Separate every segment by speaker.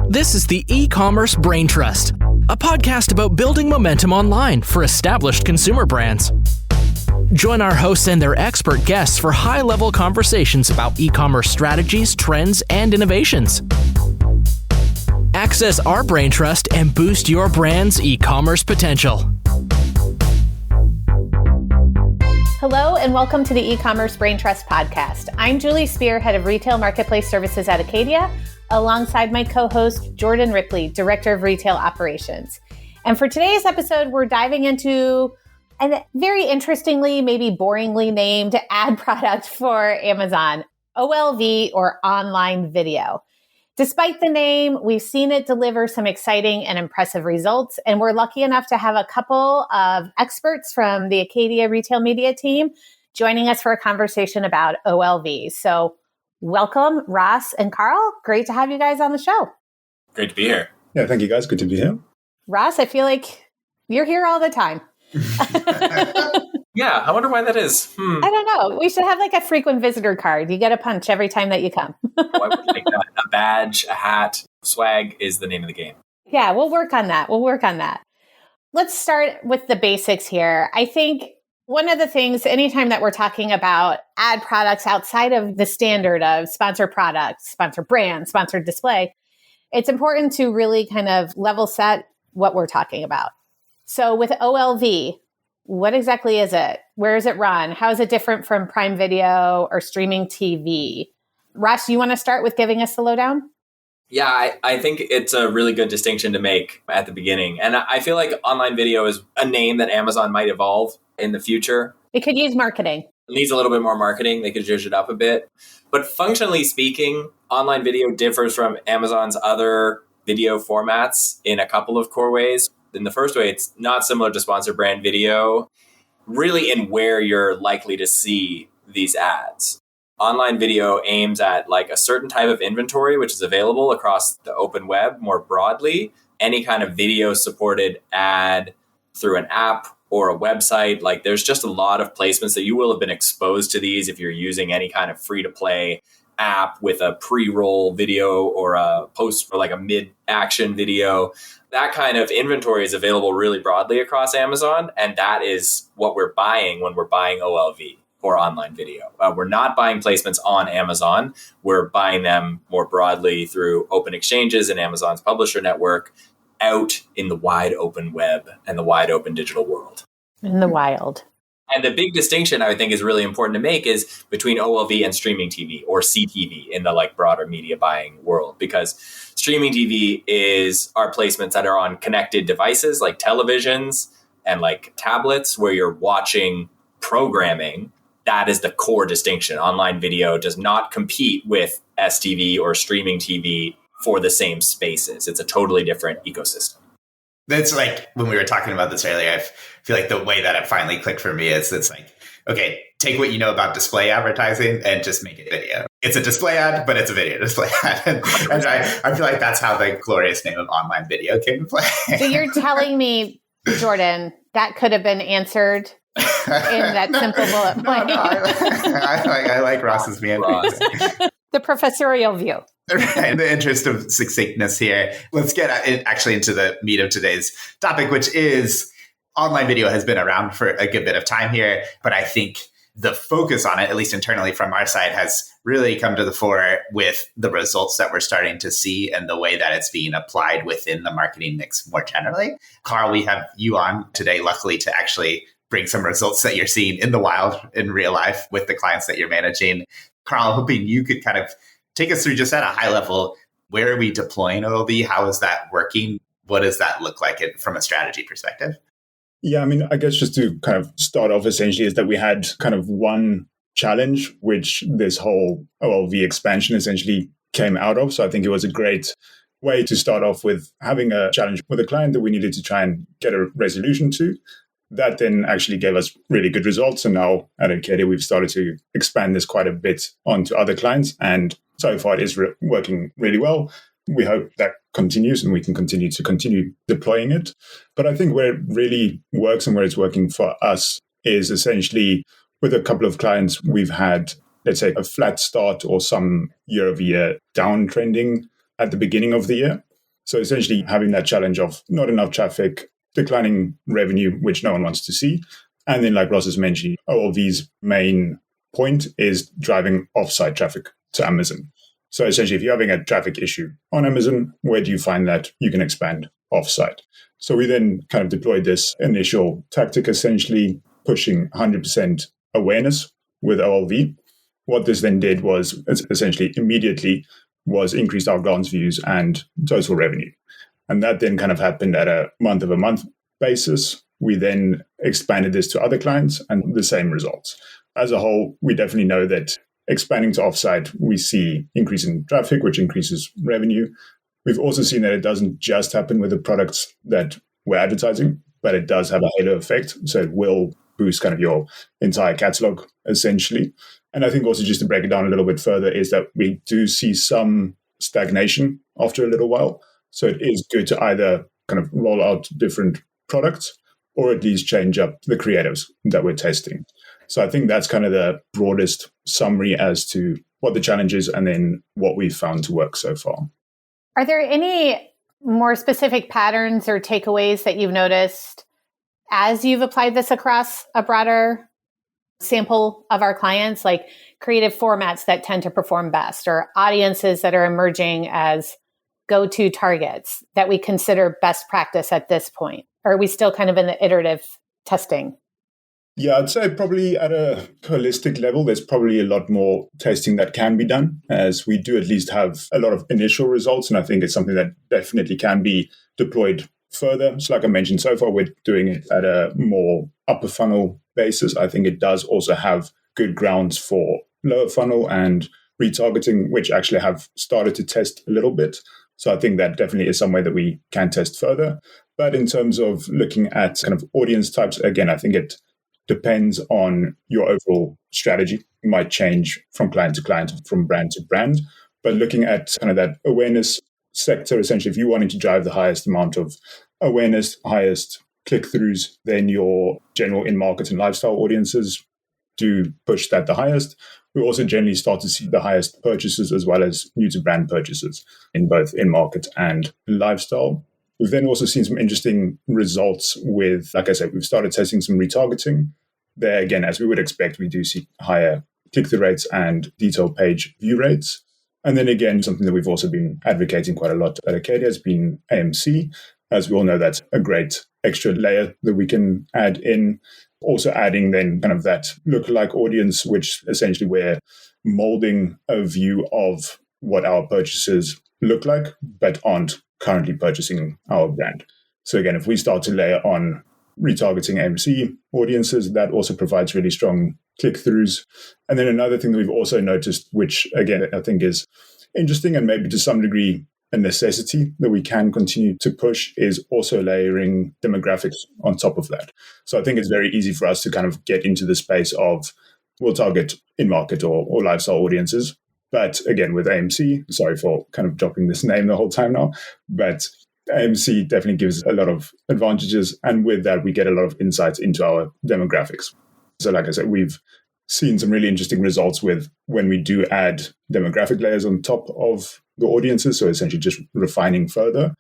Speaker 1: This is the E-commerce Braintrust, a podcast about building momentum online for established consumer brands. Join our hosts and their expert guests for high-level conversations about e-commerce strategies, trends, and innovations. Access our Braintrust and boost your brand's e-commerce potential.
Speaker 2: Hello and welcome to the E-commerce Braintrust podcast. I'm Julie Spear, head of retail marketplace services at Acadia, alongside my co-host Jordan Ripley, director of retail operations. And for today's episode, we're diving into a very interestingly, maybe boringly named ad product for Amazon, OLV, or online video. Despite the name, we've seen it deliver some exciting and impressive results, and we're lucky enough to have a couple of experts from the Acadia retail media team joining us for a conversation about OLV. So welcome, Ross and Carl. Great to have you guys on the show.
Speaker 3: Great to be here.
Speaker 4: Yeah, thank you guys. Good to be here.
Speaker 2: Ross, I feel like you're here all the time.
Speaker 3: Yeah, I wonder why that is.
Speaker 2: I don't know. We should have like a frequent visitor card. You get a punch every time that you come.
Speaker 3: I would like that. A badge, a hat, swag is the name of the game.
Speaker 2: Yeah, we'll work on that. Let's start with the basics here. I think one of the things, anytime that we're talking about ad products outside of the standard of sponsored products, sponsored brand, sponsored display, it's important to really kind of level set what we're talking about. So with OLV, what exactly is it? Where is it run? How is it different from Prime Video or streaming TV? Ross, you want to start with giving us the lowdown?
Speaker 3: Yeah, I think it's a really good distinction to make at the beginning. And I feel like online video is a name that Amazon might evolve in the future.
Speaker 2: It could use marketing.
Speaker 3: It needs a little bit more marketing. They could zhuzh it up a bit. But functionally speaking, online video differs from Amazon's other video formats in a couple of core ways. In the first way, it's not similar to sponsored brand video, really in where you're likely to see these ads. Online video aims at like a certain type of inventory, which is available across the open web more broadly. Any kind of video supported ad through an app or a website, like there's just a lot of placements that you will have been exposed to these if you're using any kind of free-to-play app with a pre-roll video or a post or like a mid-action video. That kind of inventory is available really broadly across Amazon, and that is what we're buying when we're buying OLV or online video. We're not buying placements on Amazon. We're buying them more broadly through open exchanges and Amazon's publisher network out in the wide open web and the wide open digital world.
Speaker 2: In the wild.
Speaker 3: And the big distinction I think is really important to make is between OLV and streaming TV or CTV in the like broader media buying world, because streaming TV is our placements that are on connected devices like televisions and like tablets where you're watching programming. That is the core distinction. Online video does not compete with STV or streaming TV for the same spaces. It's a totally different ecosystem.
Speaker 5: That's like when we were talking about this earlier, I feel like the way that it finally clicked for me is it's like, okay, take what you know about display advertising and just make it video. It's a display ad, but it's a video display ad. And I feel like that's how the glorious name of online video came to play.
Speaker 2: So you're telling me, Jordan, that could have been answered in that simple bullet point.
Speaker 5: I like Ross's view.
Speaker 2: The professorial view.
Speaker 5: Right. In the interest of succinctness here, let's get actually into the meat of today's topic, which is online video has been around for a good bit of time here, but I think the focus on it, at least internally from our side, has really come to the fore with the results that we're starting to see and the way that it's being applied within the marketing mix more generally. Carl, we have you on today, luckily, to actually bring some results that you're seeing in the wild, in real life, with the clients that you're managing. Carl, hoping you could kind of take us through just at a high level, where are we deploying OLV? How is that working? What does that look like from a strategy perspective?
Speaker 4: Yeah, I mean, I guess just to kind of start off essentially is that we had kind of one challenge, which this whole OLV expansion essentially came out of. So I think it was a great way to start off with having a challenge with a client that we needed to try and get a resolution to. That then actually gave us really good results. And now at Acadia, we've started to expand this quite a bit onto other clients. And so far, it is working really well. We hope that continues and we can continue deploying it. But I think where it really works and where it's working for us is essentially with a couple of clients, we've had, let's say, a flat start or some year-over-year downtrending at the beginning of the year. So essentially having that challenge of not enough traffic, declining revenue, which no one wants to see. And then like Ross has mentioned, OLV's main point is driving offsite traffic to Amazon. So essentially, if you're having a traffic issue on Amazon, where do you find that you can expand offsite? So we then kind of deployed this initial tactic, essentially pushing 100% awareness with OLV. What this then did was essentially immediately was increased our glance views and total revenue. And that then kind of happened at a month-over-month basis. We then expanded this to other clients and the same results. As a whole, we definitely know that expanding to offsite, we see increase in traffic, which increases revenue. We've also seen that it doesn't just happen with the products that we're advertising, but it does have a halo effect. So it will boost kind of your entire catalog, essentially. And I think also just to break it down a little bit further is that we do see some stagnation after a little while. So it is good to either kind of roll out different products or at least change up the creatives that we're testing. So I think that's kind of the broadest summary as to what the challenge is and then what we've found to work so far.
Speaker 2: Are there any more specific patterns or takeaways that you've noticed as you've applied this across a broader sample of our clients, like creative formats that tend to perform best or audiences that are emerging as go-to targets that we consider best practice at this point? Or are we still kind of in the iterative testing?
Speaker 4: Yeah, I'd say probably at a holistic level, there's probably a lot more testing that can be done, as we do at least have a lot of initial results. And I think it's something that definitely can be deployed further. So like I mentioned, so far we're doing it at a more upper funnel basis. I think it does also have good grounds for lower funnel and retargeting, which actually have started to test a little bit. So I think that definitely is some way that we can test further. But in terms of looking at kind of audience types, again, I think it depends on your overall strategy. It might change from client to client, from brand to brand. But looking at kind of that awareness sector, essentially, if you wanted to drive the highest amount of awareness, highest click-throughs, then your general in-market and lifestyle audiences do push that the highest. We also generally start to see the highest purchases as well as new-to-brand purchases in both in-market and lifestyle. We've then also seen some interesting results with, like I said, we've started testing some retargeting. There, again, as we would expect, we do see higher click-through rates and detailed page view rates. And then again, something that we've also been advocating quite a lot at Acadia has been AMC. As we all know, that's a great extra layer that we can add in. Also adding then kind of that lookalike audience, which essentially we're molding a view of what our purchases look like, but aren't currently purchasing our brand. So again, if we start to layer on retargeting AMC audiences, that also provides really strong click-throughs. And then another thing that we've also noticed, which again, I think is interesting and maybe to some degree a necessity that we can continue to push, is also layering demographics on top of that. So I think it's very easy for us to kind of get into the space of we'll target in-market or lifestyle audiences. But again, with AMC, sorry for kind of dropping this name the whole time now, but AMC definitely gives a lot of advantages. And with that, we get a lot of insights into our demographics. So like I said, we've seen some really interesting results with when we do add demographic layers on top of the audiences. So essentially just refining further,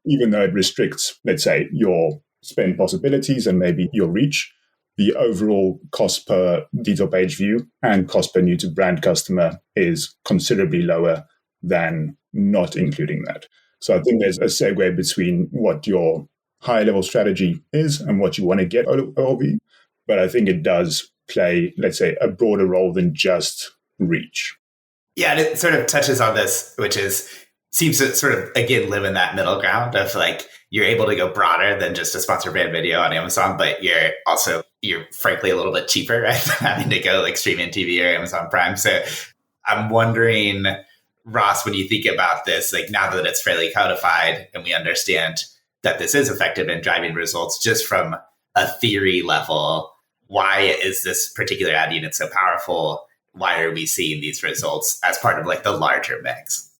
Speaker 4: even though it restricts, let's say, your spend possibilities and maybe your reach, the overall cost per detail page view and cost per new to brand customer is considerably lower than not including that. So I think there's a segue between what your high level strategy is and what you want to get out of OLV. But I think it does play, let's say, a broader role than just reach.
Speaker 5: Yeah, and it sort of touches on this, which seems to sort of, again, live in that middle ground of like, you're able to go broader than just a sponsored brand video on Amazon, but you're frankly a little bit cheaper, right? Having to go like streaming TV or Amazon Prime. So I'm wondering, Ross, when you think about this, like now that it's fairly codified and we understand that this is effective in driving results just from a theory level, why is this particular ad unit so powerful? Why are we seeing these results as part of like the larger mix?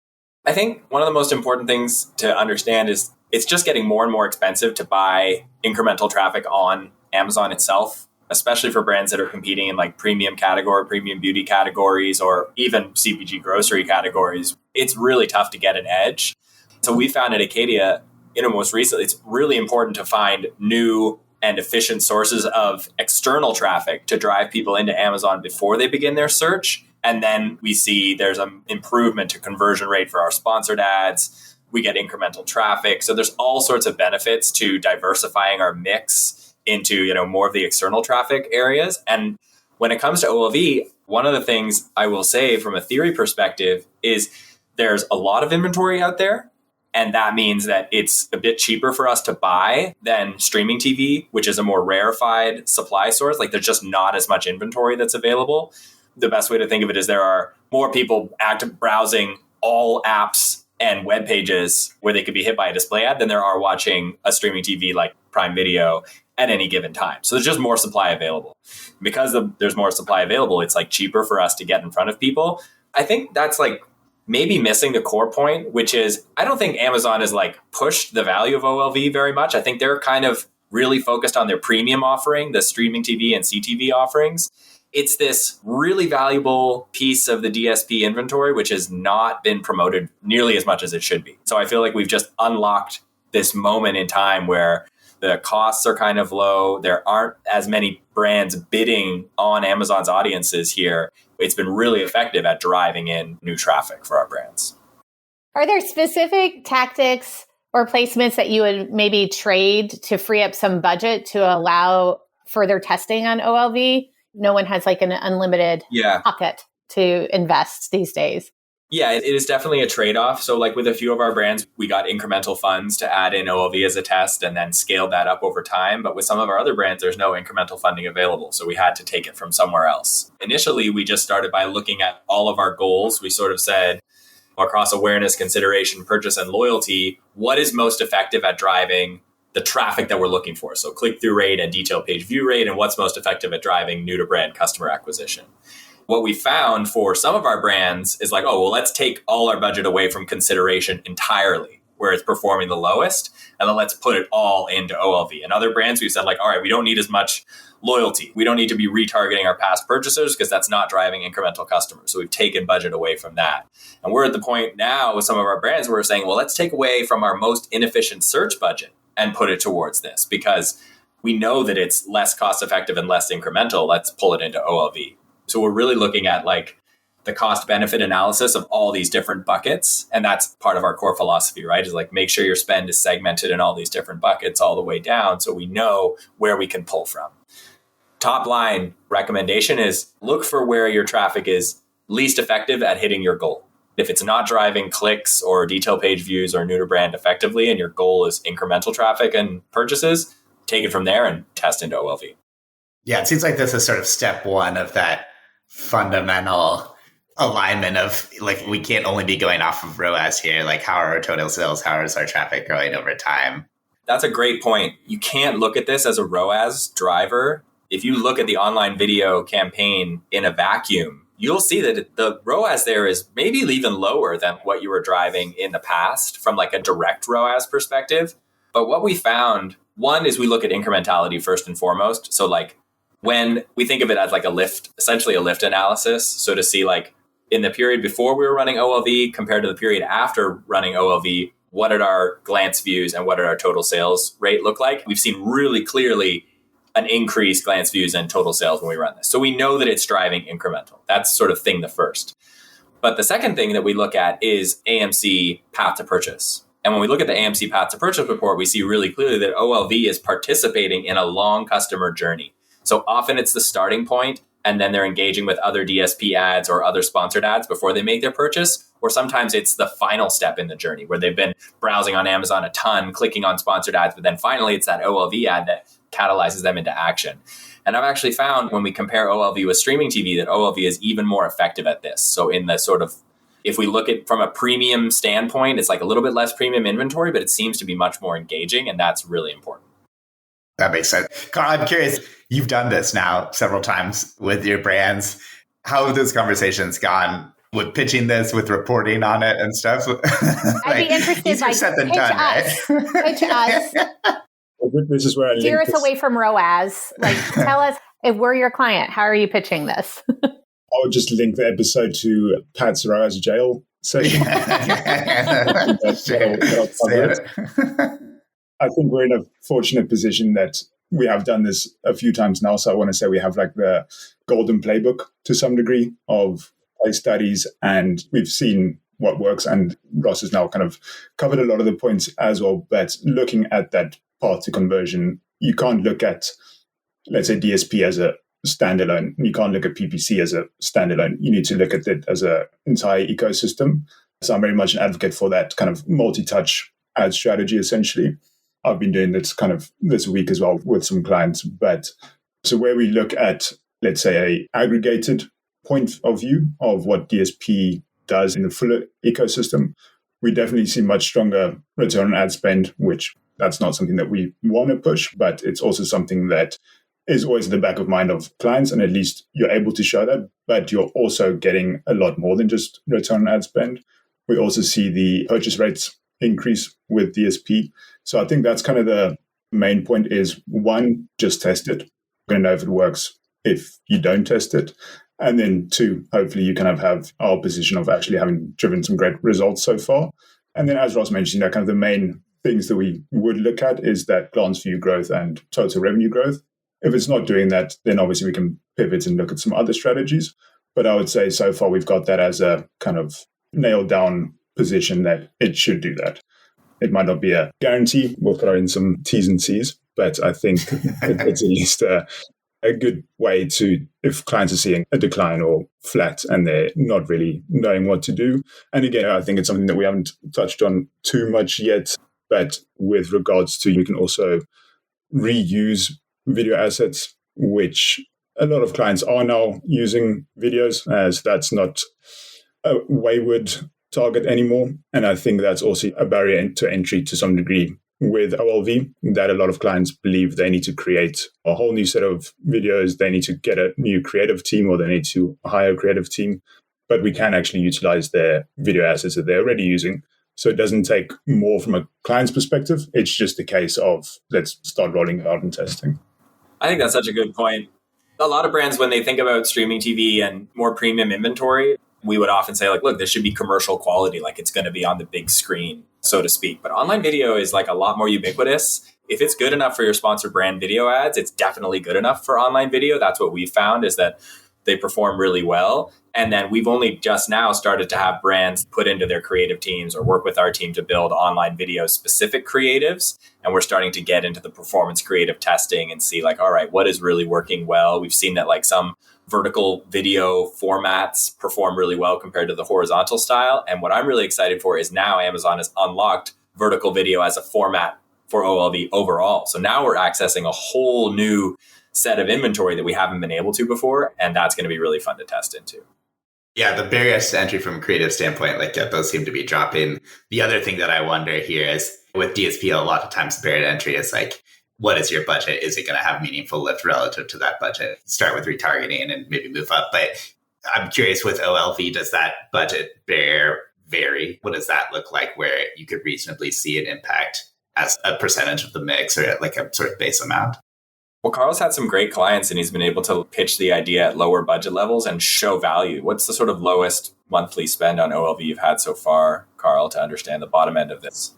Speaker 3: I think one of the most important things to understand is it's just getting more and more expensive to buy incremental traffic on Amazon itself, especially for brands that are competing in like premium category, premium beauty categories, or even CPG grocery categories. It's really tough to get an edge. So we found at Acadia, most recently, it's really important to find new and efficient sources of external traffic to drive people into Amazon before they begin their search. And then we see there's an improvement to conversion rate for our sponsored ads. We get incremental traffic. So there's all sorts of benefits to diversifying our mix into, more of the external traffic areas. And when it comes to OLV, one of the things I will say from a theory perspective is there's a lot of inventory out there. And that means that it's a bit cheaper for us to buy than streaming TV, which is a more rarefied supply source. Like there's just not as much inventory that's available. The best way to think of it is there are more people active browsing all apps and web pages where they could be hit by a display ad than there are watching a streaming TV like Prime Video at any given time. So there's just more supply available. Because there's more supply available, it's like cheaper for us to get in front of people. I think that's like maybe missing the core point, which is I don't think Amazon has like pushed the value of OLV very much. I think they're kind of really focused on their premium offering, the streaming TV and CTV offerings. It's this really valuable piece of the DSP inventory, which has not been promoted nearly as much as it should be. So I feel like we've just unlocked this moment in time where the costs are kind of low. There aren't as many brands bidding on Amazon's audiences here. It's been really effective at driving in new traffic for our brands.
Speaker 2: Are there specific tactics or placements that you would maybe trade to free up some budget to allow further testing on OLV? No one has like an unlimited pocket to invest these days.
Speaker 3: Yeah, it is definitely a trade-off. So like with a few of our brands, we got incremental funds to add in OLV as a test and then scaled that up over time. But with some of our other brands, there's no incremental funding available. So we had to take it from somewhere else. Initially, we just started by looking at all of our goals. We sort of said, across awareness, consideration, purchase, and loyalty, what is most effective at driving the traffic that we're looking for? So click-through rate and detailed page view rate, and what's most effective at driving new-to-brand customer acquisition. What we found for some of our brands is like, let's take all our budget away from consideration entirely, where it's performing the lowest, and then let's put it all into OLV. And other brands, we've said like, all right, we don't need as much loyalty. We don't need to be retargeting our past purchasers because that's not driving incremental customers. So we've taken budget away from that. And we're at the point now with some of our brands where we're saying, let's take away from our most inefficient search budget and put it towards this because we know that it's less cost effective and less incremental. Let's pull it into OLV. So we're really looking at like the cost benefit analysis of all these different buckets. And that's part of our core philosophy, right? Is like make sure your spend is segmented in all these different buckets all the way down so we know where we can pull from. Top line recommendation is look for where your traffic is least effective at hitting your goal. If it's not driving clicks or detail page views or new to brand effectively, and your goal is incremental traffic and purchases, take it from there and test into OLV.
Speaker 5: Yeah, it seems like this is sort of step one of that fundamental alignment of like, we can't only be going off of ROAS here. Like, how are our total sales? How is our traffic growing over time?
Speaker 3: That's a great point. You can't look at this as a ROAS driver. If you look at the online video campaign in a vacuum, you'll see that the ROAS there is maybe even lower than what you were driving in the past from like a direct ROAS perspective. But what we found, one is we look at incrementality first and foremost. So like when we think of it as like a lift, essentially a lift analysis. So to see like in the period before we were running OLV compared to the period after running OLV, what did our glance views and what did our total sales rate look like? We've seen really clearly an increased glance views and total sales when we run this. So we know that it's driving incremental. That's sort of thing the first. But the second thing that we look at is AMC path to purchase. And when we look at the AMC path to purchase report, we see really clearly that OLV is participating in a long customer journey. So often it's the starting point, and then they're engaging with other DSP ads or other sponsored ads before they make their purchase. Or sometimes it's the final step in the journey where they've been browsing on Amazon a ton, clicking on sponsored ads, but then finally it's that OLV ad that catalyzes them into action. And I've actually found when we compare OLV with streaming TV that OLV is even more effective at this. So in the sort of, if we look at from a premium standpoint, it's like a little bit less premium inventory, but it seems to be much more engaging, and that's really important.
Speaker 5: That makes sense. Carl, I'm curious, you've done this now several times with your brands. How have those conversations gone with pitching this, with reporting on it and stuff?
Speaker 2: I'd be interested,
Speaker 5: easier said than done,
Speaker 2: us.
Speaker 5: right?
Speaker 2: Pitch us.
Speaker 4: This is where I
Speaker 2: Steer us away from ROAS. Like, tell us, if we're your client, how are you pitching this?
Speaker 4: I would just link the episode to Pat's ROAS jail session. I think we're in a fortunate position that we have done this a few times now. So I want to say we have like the golden playbook to some degree of case studies, and we've seen what works. And Ross has now kind of covered a lot of the points as well. But looking at that path to conversion, you can't look at, let's say, DSP as a standalone. You can't look at PPC as a standalone. You need to look at it as an entire ecosystem. So I'm very much an advocate for that kind of multi-touch ad strategy, essentially. I've been doing this kind of this week as well with some clients. But so where we look at, let's say, a aggregated point of view of what DSP does in the fuller ecosystem, we definitely see much stronger return on ad spend, which that's not something that we want to push, but it's also something that is always in the back of mind of clients, and at least you're able to show that, but you're also getting a lot more than just return on ad spend. We also see the purchase rates increase with DSP. So I think that's kind of the main point is, one, just test it. We're going to know if it works if you don't test it. And then two, hopefully you kind of have our position of actually having driven some great results so far. And then as Ross mentioned, kind of the main things that we would look at is that glance view growth and total revenue growth. If it's not doing that, then obviously we can pivot and look at some other strategies. But I would say so far we've got that as a kind of nailed down position that it should do that. It might not be a guarantee. We'll throw in some T's and C's, but I think it's at least a good way to, if clients are seeing a decline or flat and they're not really knowing what to do. And again, I think it's something that we haven't touched on too much yet, but with regards to, you can also reuse video assets, which a lot of clients are now using videos, as that's not a wayward target anymore. And I think that's also a barrier to entry to some degree with OLV, that a lot of clients believe they need to create a whole new set of videos, they need to get a new creative team, or they need to hire a creative team. But we can actually utilize their video assets that they're already using. So it doesn't take more from a client's perspective. It's just a case of let's start rolling it out and testing.
Speaker 3: I think that's such a good point. A lot of brands, when they think about streaming TV and more premium inventory, we would often say, like, look, this should be commercial quality, like it's going to be on the big screen, so to speak. But online video is like a lot more ubiquitous. If it's good enough for your sponsored brand video ads, it's definitely good enough for online video. That's what we found, is that they perform really well. And then we've only just now started to have brands put into their creative teams or work with our team to build online video specific creatives. And we're starting to get into the performance creative testing and see, like, all right, what is really working well? We've seen that like some vertical video formats perform really well compared to the horizontal style. And what I'm really excited for is now Amazon has unlocked vertical video as a format for OLV overall. So now we're accessing a whole new set of inventory that we haven't been able to before. And that's going to be really fun to test into.
Speaker 5: Yeah, the barriers to entry from a creative standpoint, like those seem to be dropping. The other thing that I wonder here is with DSP, a lot of times the barrier to entry is like, what is your budget? Is it going to have meaningful lift relative to that budget? Start with retargeting and maybe move up. But I'm curious, with OLV, does that budget barrier vary? What does that look like where you could reasonably see an impact as a percentage of the mix or like a sort of base amount?
Speaker 3: Well, Carl's had some great clients and he's been able to pitch the idea at lower budget levels and show value. What's the sort of lowest monthly spend on OLV you've had so far, Carl, to understand the bottom end of this?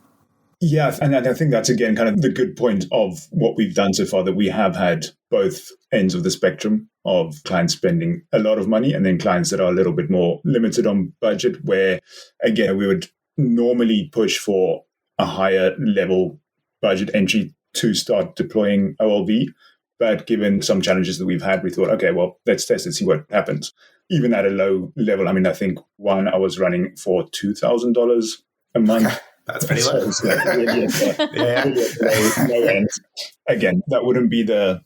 Speaker 4: Yeah, and I think that's, again, kind of the good point of what we've done so far, that we have had both ends of the spectrum of clients spending a lot of money and then clients that are a little bit more limited on budget, where, again, we would normally push for a higher level budget entry to start deploying OLV. But given some challenges that we've had, we thought, okay, well, let's test it, see what happens. Even at a low level, I mean, I think one I was running for $2,000 a month.
Speaker 5: That's pretty low.
Speaker 4: So like really low end. Again, that wouldn't be the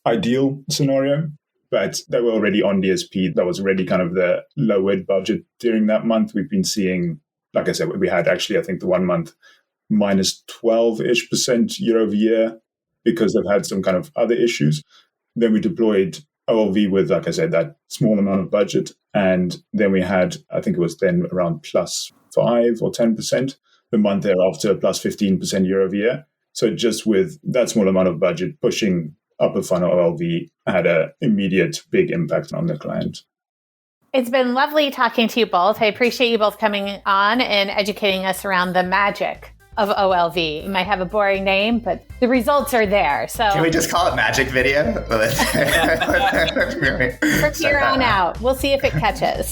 Speaker 4: ideal scenario, but they were already on DSP. That was already kind of the lowered budget during that month. We've been seeing, like I said, we had actually, I think the 1 month minus 12-ish% year over year because they've had some kind of other issues. Then we deployed OLV with, like I said, that small amount of budget. And then we had, I think it was then around plus 5 or 10%. The month thereafter, plus 15% year over year. So just with that small amount of budget, pushing upper funnel OLV had an immediate big impact on the client.
Speaker 2: It's been lovely talking to you both. I appreciate you both coming on and educating us around the magic of OLV. It might have a boring name, but the results are there. So
Speaker 5: can we just call it Magic Video?
Speaker 2: From here on out, we'll see if it catches.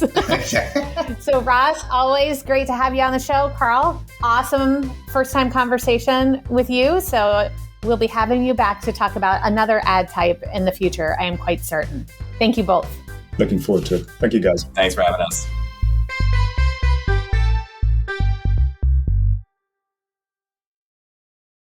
Speaker 2: So Ross, always great to have you on the show. Carl, awesome first-time conversation with you. So we'll be having you back to talk about another ad type in the future, I am quite certain. Thank you both.
Speaker 4: Looking forward to it. Thank you, guys.
Speaker 3: Thanks for having us.